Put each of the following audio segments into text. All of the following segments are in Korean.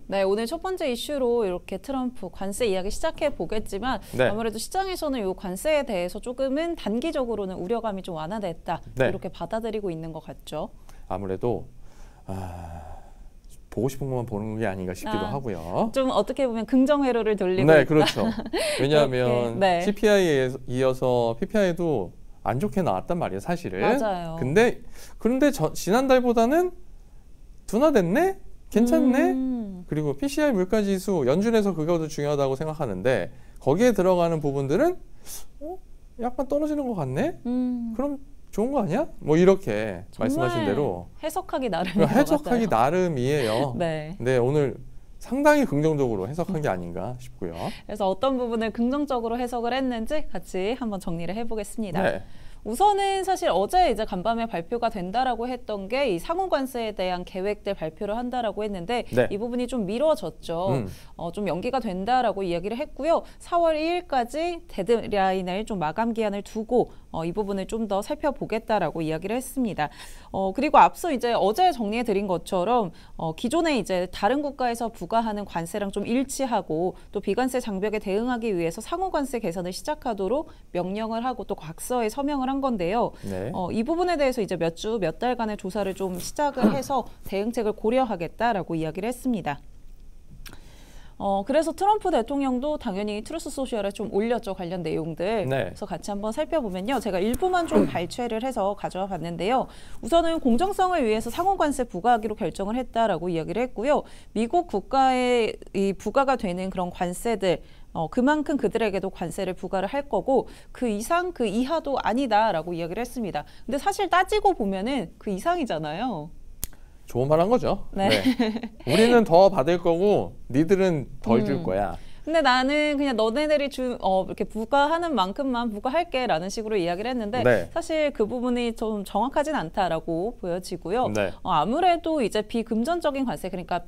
네, 오늘 첫 번째 이슈로 이렇게 트럼프 관세 이야기 시작해 보겠지만 네. 아무래도 시장에서는 이 관세에 대해서 조금은 단기적으로는 우려감이 좀 완화됐다. 네. 이렇게 받아들이고 있는 것 같죠. 아무래도 보고 싶은 것만 보는 게 아닌가 싶기도 하고요. 좀 어떻게 보면 긍정회로를 돌리고 네, 있다. 그렇죠. 왜냐하면 네. CPI에 이어서 PPI도 안 좋게 나왔단 말이에요, 사실은. 맞아요. 그런데 지난달보다는 둔화됐네? 괜찮네? 그리고 PCI 물가지수 연준에서 그것도 중요하다고 생각하는데 거기에 들어가는 부분들은 약간 떨어지는 것 같네? 그럼 좋은 거 아니야? 뭐 이렇게 말씀하신 대로 해석하기 나름인 것 해석하기 같아요. 나름이에요. 네. 네, 오늘 상당히 긍정적으로 해석한 게 아닌가 싶고요. 그래서 어떤 부분을 긍정적으로 해석을 했는지 같이 한번 정리를 해보겠습니다. 네. 우선은 사실 어제 이제 간밤에 발표가 된다라고 했던 게 이 상호관세에 대한 계획들 발표를 한다라고 했는데 네. 이 부분이 좀 미뤄졌죠. 좀 연기가 된다라고 이야기를 했고요. 4월 2일까지 데드라인을 좀 마감 기한을 두고 이 부분을 좀 더 살펴보겠다라고 이야기를 했습니다. 그리고 앞서 이제 어제 정리해 드린 것처럼 기존에 이제 다른 국가에서 부과하는 관세랑 좀 일치하고 또 비관세 장벽에 대응하기 위해서 상호관세 개선을 시작하도록 명령을 하고 또 각서에 서명을 한 건데요. 네. 이 부분에 대해서 이제 몇 달간의 조사를 좀 시작을 해서 대응책을 고려하겠다라고 이야기를 했습니다. 그래서 트럼프 대통령도 당연히 트루스 소셜에 좀 올렸죠, 관련 내용들. 네. 그래서 같이 한번 살펴보면요. 제가 일부만 좀 발췌를 해서 가져와 봤는데요. 우선은 공정성을 위해서 상호관세 부과하기로 결정을 했다라고 이야기를 했고요. 미국 국가에 이 부과가 되는 그런 관세들 그만큼 그들에게도 관세를 부과를 할 거고 그 이상 그 이하도 아니다라고 이야기를 했습니다. 근데 사실 따지고 보면은 그 이상이잖아요. 좋은 말 한 거죠. 네. 우리는 더 받을 거고 니들은 덜 줄 거야. 근데 나는 그냥 너네들이 이렇게 부과하는 만큼만 부과할게라는 식으로 이야기를 했는데 네. 사실 그 부분이 좀 정확하진 않다라고 보여지고요. 네. 아무래도 이제 비금전적인 관세 그러니까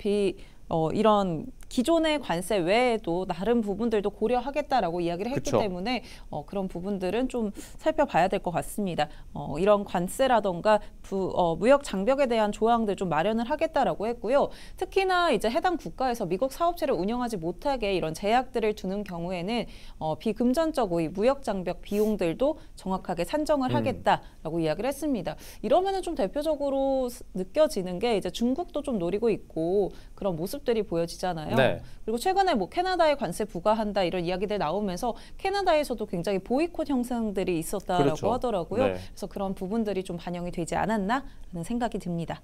이런 기존의 관세 외에도 다른 부분들도 고려하겠다라고 이야기를 했기 그쵸. 때문에 그런 부분들은 좀 살펴봐야 될 것 같습니다. 이런 관세라던가 무역 장벽에 대한 조항들 좀 마련을 하겠다라고 했고요. 특히나 이제 해당 국가에서 미국 사업체를 운영하지 못하게 이런 제약들을 두는 경우에는 비금전적 우위, 무역 장벽 비용들도 정확하게 산정을 하겠다라고 이야기를 했습니다. 이러면은 좀 대표적으로 느껴지는 게 이제 중국도 좀 노리고 있고 그런 모습들이 보여지잖아요. 네. 그리고 최근에 뭐 캐나다에 관세 부과한다 이런 이야기들 나오면서 캐나다에서도 굉장히 보이콧 형상들이 있었다라고 그렇죠. 하더라고요. 네. 그래서 그런 부분들이 좀 반영이 되지 않았나라는 생각이 듭니다.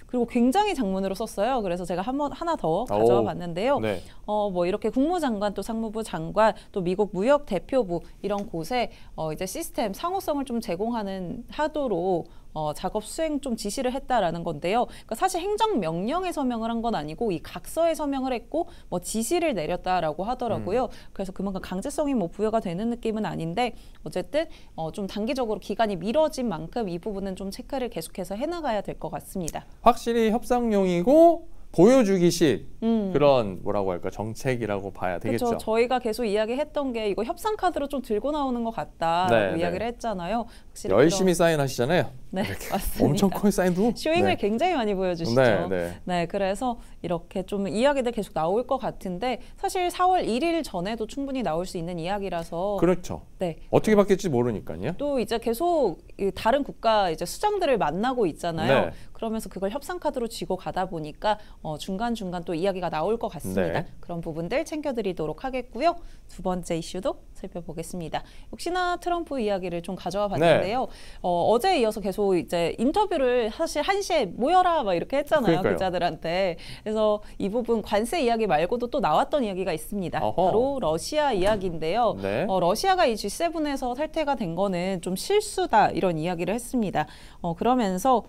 그리고 굉장히 장문으로 썼어요. 그래서 제가 하나 더 가져와 봤는데요. 네. 뭐 이렇게 국무장관 또 상무부 장관 또 미국 무역 대표부 이런 곳에 이제 시스템 상호성을 좀 하도록 작업 수행 좀 지시를 했다라는 건데요. 그러니까 사실 행정명령에 서명을 한 건 아니고 이 각서에 서명을 했고 뭐 지시를 내렸다라고 하더라고요. 그래서 그만큼 강제성이 뭐 부여가 되는 느낌은 아닌데 어쨌든 좀 단기적으로 기간이 미뤄진 만큼 이 부분은 좀 체크를 계속해서 해나가야 될 것 같습니다. 확실히 협상용이고 보여주기식 그런 뭐라고 할까 정책이라고 봐야 되겠죠. 그렇죠. 저희가 계속 이야기했던 게 이거 협상 카드로 좀 들고 나오는 것 같다라고 네, 이야기를 네. 했잖아요. 확실히 열심히 사인하시잖아요. 네, 이렇게 맞습니다. 엄청 큰 사인도 쇼잉을 네. 굉장히 많이 보여주시죠. 네, 네. 네, 그래서 이렇게 좀 이야기들 계속 나올 것 같은데 사실 4월 1일 전에도 충분히 나올 수 있는 이야기라서 그렇죠. 네. 어떻게 바뀔지 모르니까요. 또 이제 계속 다른 국가 이제 수장들을 만나고 있잖아요. 네. 그러면서 그걸 협상 카드로 쥐고 가다 보니까 중간중간 또 이야기가 나올 것 같습니다. 네. 그런 부분들 챙겨드리도록 하겠고요. 두 번째 이슈도 살펴보겠습니다. 역시나 트럼프 이야기를 좀 가져와 봤는데요. 어제에 이어서 계속 이제 인터뷰를 사실 1시에 모여라 막 이렇게 했잖아요. 그러니까요. 기자들한테. 그래서 이 부분 관세 이야기 말고도 또 나왔던 이야기가 있습니다. 어허. 바로 러시아 이야기인데요. 네. 러시아가 이 G7에서 탈퇴가 된 거는 좀 실수다 이런 이야기를 했습니다. 그러면서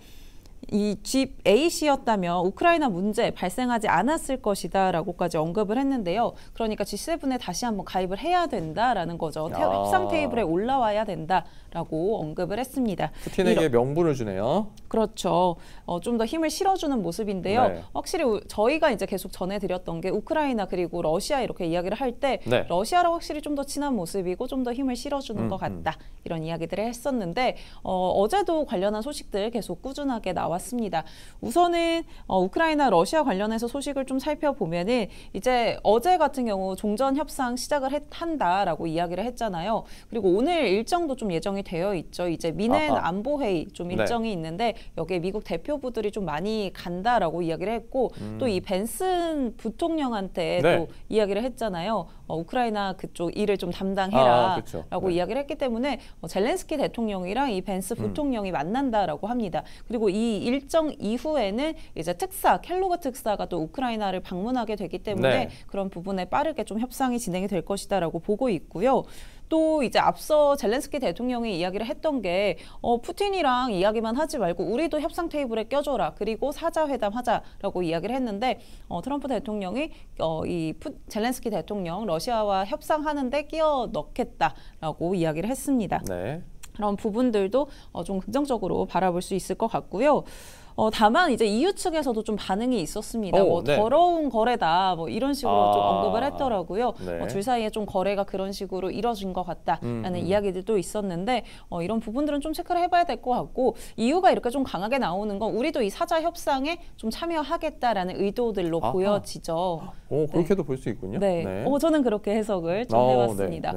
이 G8이었다면 우크라이나 문제 발생하지 않았을 것이다라고까지 언급을 했는데요. 그러니까 G7에 다시 한번 가입을 해야 된다라는 거죠. 협상 테이블에 올라와야 된다라고 언급을 했습니다. 푸틴에게 명분을 주네요. 그렇죠. 좀 더 힘을 실어주는 모습인데요. 네. 확실히 저희가 이제 계속 전해드렸던 게 우크라이나 그리고 러시아 이렇게 이야기를 할 때 네. 러시아랑 확실히 좀 더 친한 모습이고 좀 더 힘을 실어주는 것 같다. 이런 이야기들을 했었는데 어제도 관련한 소식들 계속 꾸준하게 나와 나왔습니다. 우선은 우크라이나 러시아 관련해서 소식을 좀 살펴보면은 이제 어제 같은 경우 종전 협상 시작을 한다라고 이야기를 했잖아요. 그리고 오늘 일정도 좀 예정이 되어 있죠. 이제 미넨 안보회의 좀 일정이 있는데 여기에 미국 대표부들이 좀 많이 간다라고 이야기를 했고 또 이 벤슨 부통령한테 또 이야기를 했잖아요. 우크라이나 그쪽 일을 좀 담당해라라고 이야기를 했기 때문에 젤렌스키 대통령이랑 이 벤스 부통령이 만난다라고 합니다. 그리고 이 일정 이후에는 이제 켈로그 특사가 또 우크라이나를 방문하게 되기 때문에 그런 부분에 빠르게 좀 협상이 진행이 될 것이다라고 보고 있고요. 또 이제 앞서 젤렌스키 대통령이 이야기를 했던 게 푸틴이랑 이야기만 하지 말고 우리도 협상 테이블에 껴줘라. 그리고 사자회담 하자라고 이야기를 했는데 트럼프 대통령이 젤렌스키 대통령 러시아와 협상하는데 끼워 넣겠다라고 이야기를 했습니다. 네. 그런 부분들도 좀 긍정적으로 바라볼 수 있을 것 같고요. 다만 이제 EU 측에서도 좀 반응이 있었습니다. 더러운 거래다 이런 식으로 좀 언급을 했더라고요. 둘 사이에 좀 거래가 그런 식으로 이뤄진 것 같다라는 이야기들도 있었는데 이런 부분들은 좀 체크를 해봐야 될 것 같고 EU가 이렇게 좀 강하게 나오는 건 우리도 이 사자 협상에 좀 참여하겠다라는 의도들로 보여지죠. 그렇게도 볼 수 있군요. 네. 저는 그렇게 해석을 좀 해봤습니다.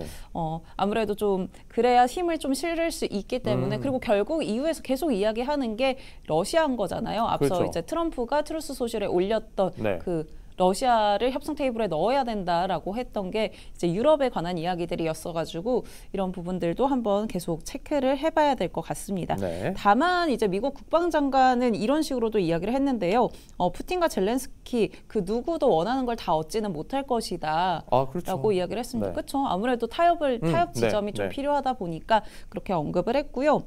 아무래도 좀 그래야 힘을 좀 실을 수 있기 때문에 그리고 결국 EU에서 계속 이야기하는 게 러시아인 거잖아요. 앞서 이제 트럼프가 트루스 소셜에 올렸던 그 러시아를 협상 테이블에 넣어야 된다라고 했던 게 이제 유럽에 관한 이야기들이었어가지고 이런 부분들도 한번 계속 체크를 해봐야 될 것 같습니다. 다만 이제 미국 국방장관은 이런 식으로도 이야기를 했는데요. 푸틴과 젤렌스키 그 누구도 원하는 걸 다 얻지는 못할 것이다 라고 이야기를 했습니다. 그렇죠. 아무래도 타협 지점이 좀 필요하다 보니까 그렇게 언급을 했고요.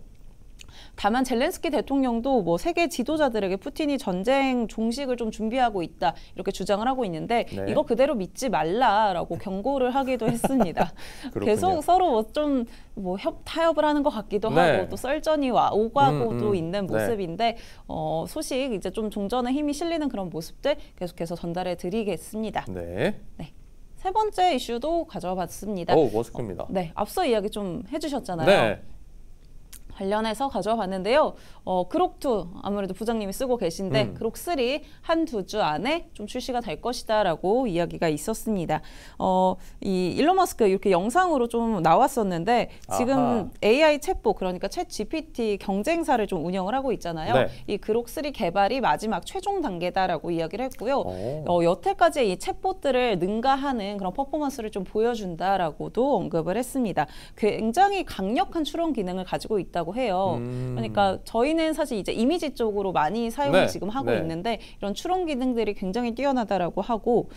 다만 젤렌스키 대통령도 세계 지도자들에게 푸틴이 전쟁 종식을 좀 준비하고 있다 이렇게 주장을 하고 있는데 이거 그대로 믿지 말라라고 경고를 하기도 했습니다. 계속 서로 좀 타협을 하는 것 같기도 하고 또 썰전이 오가고도 있는 모습인데 소식 이제 좀 종전에 힘이 실리는 그런 모습들 계속해서 전달해 드리겠습니다. 세 번째 이슈도 가져와 봤습니다. 머스크입니다. 앞서 이야기 좀 해주셨잖아요. 관련해서 가져와 봤는데요. 그록2 아무래도 부장님이 쓰고 계신데 그록3 한2주 안에 좀 출시가 될 것이다라고 이야기가 있었습니다. 이 일론 머스크 이렇게 영상으로 좀 나왔었는데 지금 AI 챗봇 그러니까 챗 GPT 경쟁사를 좀 운영을 하고 있잖아요. 이 그록3 개발이 마지막 최종 단계다라고 이야기를 했고요. 여태까지 이 챗봇들을 능가하는 그런 퍼포먼스를 좀 보여준다라고도 언급을 했습니다. 굉장히 강력한 추론 기능을 가지고 있다고 해요. 그러니까 저희는 사실 이제 이미지 쪽으로 많이 사용을 지금 하고 있는데 이런 추론 기능들이 굉장히 뛰어나다라고 하고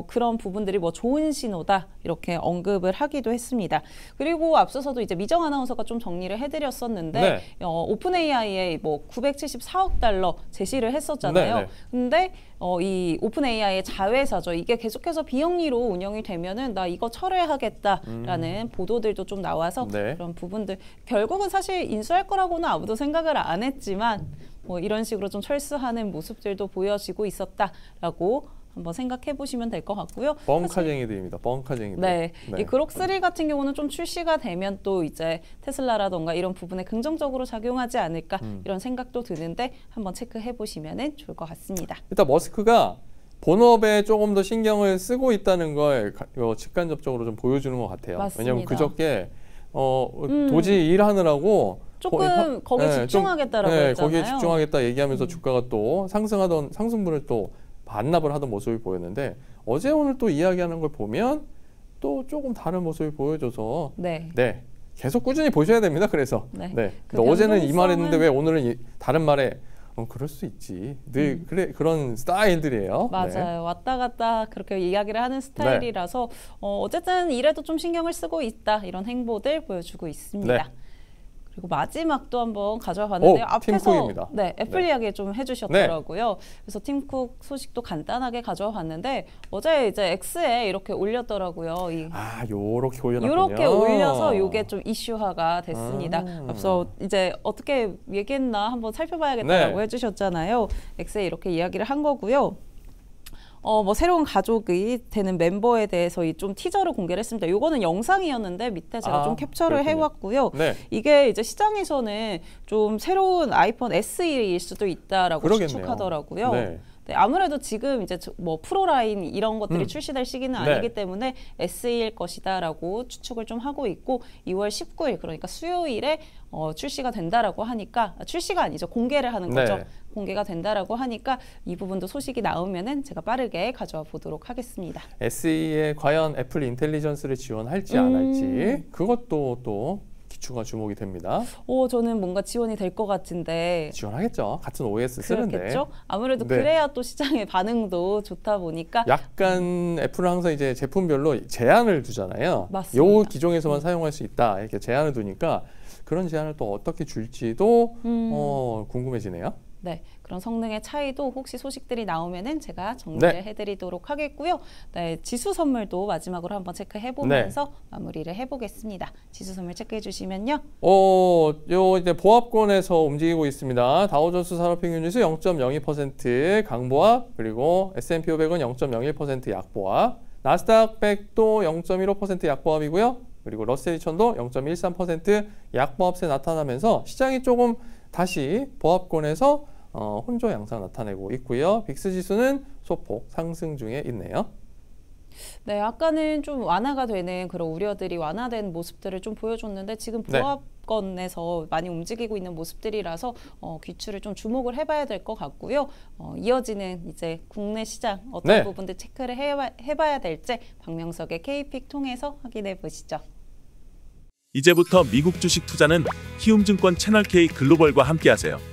그런 부분들이 좋은 신호다 이렇게 언급을 하기도 했습니다. 그리고 앞서서도 이제 미정 아나운서가 좀 정리를 해드렸었는데 오픈 AI에 974억 달러 제시를 했었잖아요. 근데 이 오픈 AI의 자회사죠. 이게 계속해서 비영리로 운영이 되면은 나 이거 철회하겠다라는 보도들도 좀 나와서 그런 부분들 결국은 사실 인수할 거라고는 아무도 생각을 안 했지만 이런 식으로 좀 철수하는 모습들도 보여지고 있었다라고 한번 생각해 보시면 될 것 같고요. 뻥카쟁이들입니다. 뻥카쟁이들. 이 그록3 같은 경우는 좀 출시가 되면 또 이제 테슬라라던가 이런 부분에 긍정적으로 작용하지 않을까 이런 생각도 드는데 한번 체크해 보시면 좋을 것 같습니다. 일단 머스크가 본업에 조금 더 신경을 쓰고 있다는 걸 직간접적으로 좀 보여주는 것 같아요. 맞습니다. 왜냐하면 그저께 도저히 일하느라고 조금 거기에 집중하겠다라고 했잖아요. 거기에 집중하겠다 얘기하면서 주가가 또 상승분을 또 반납을 하던 모습이 보였는데 어제 오늘 또 이야기하는 걸 보면 또 조금 다른 모습이 보여줘서 계속 꾸준히 보셔야 됩니다. 그래서 근데 어제는 이 말했는데 왜 오늘은 다른 말에 그럴 수 있지. 늘 그런 스타일들이에요. 맞아요. 왔다 갔다 그렇게 이야기를 하는 스타일이라서 어쨌든 일에도 좀 신경을 쓰고 있다 이런 행보들 보여주고 있습니다. 그리고 마지막도 한번 가져와 봤는데요. 앞에서 애플 이야기 좀 해주셨더라고요. 그래서 팀쿡 소식도 간단하게 가져와 봤는데 어제 이제 X에 이렇게 올렸더라고요. 요렇게 올려놨군요. 요렇게 올려서 요게 좀 이슈화가 됐습니다. 앞서 이제 어떻게 얘기했나 한번 살펴봐야겠다라고 해주셨잖아요. X에 이렇게 이야기를 한 거고요. 뭐 새로운 가족이 되는 멤버에 대해서 이 좀 티저를 공개를 했습니다. 요거는 영상이었는데 밑에 제가 좀 캡처를 그렇군요. 해왔고요. 네. 이게 이제 시장에서는 좀 새로운 아이폰 SE일 수도 있다라고 그러겠네요. 추측하더라고요. 네. 네, 아무래도 지금 이제 뭐 프로라인 이런 것들이 출시될 시기는 네. 아니기 때문에 SE일 것이다라고 추측을 좀 하고 있고 2월 19일 그러니까 수요일에 출시가 된다라고 하니까 출시가 아니죠. 공개를 하는 거죠. 네. 공개가 된다라고 하니까 이 부분도 소식이 나오면은 제가 빠르게 가져와 보도록 하겠습니다. SE에 과연 애플 인텔리전스를 지원할지 안 할지 그것도 또 기추가 주목이 됩니다. 저는 뭔가 지원이 될 것 같은데 지원하겠죠. 같은 OS 쓰는데. 그렇겠죠? 아무래도 네. 그래야 또 시장의 반응도 좋다 보니까 약간 애플은 항상 이제 제품별로 제한을 두잖아요. 맞습니다. 요 기종에서만 사용할 수 있다 이렇게 제한을 두니까 그런 제한을 또 어떻게 줄지도 궁금해지네요. 네, 그런 성능의 차이도 혹시 소식들이 나오면은 제가 정리를 네. 해드리도록 하겠고요. 네, 지수 선물도 마지막으로 한번 체크해보면서 마무리를 해보겠습니다. 지수 선물 체크해 주시면요. 요 이제 보합권에서 움직이고 있습니다. 다우존스 산업평균 지수 0.02% 강보합, 그리고 S&P 500은 0.01% 약보합, 나스닥 100도 0.15% 약보합이고요. 그리고 러셀 2000도 0.13% 약보합세 나타나면서 시장이 조금 다시 보합권에서 혼조 양상 나타내고 있고요. 빅스 지수는 소폭 상승 중에 있네요. 네, 아까는 좀 완화가 되는 그런 우려들이 완화된 모습들을 좀 보여줬는데 지금 네. 보합권에서 많이 움직이고 있는 모습들이라서 귀추를 좀 주목을 해봐야 될 것 같고요. 이어지는 이제 국내 시장 어떤 네. 부분들 체크를 해봐야 될지 박명석의 K픽 통해서 확인해 보시죠. 이제부터 미국 주식 투자는 키움증권 채널 K 글로벌과 함께하세요.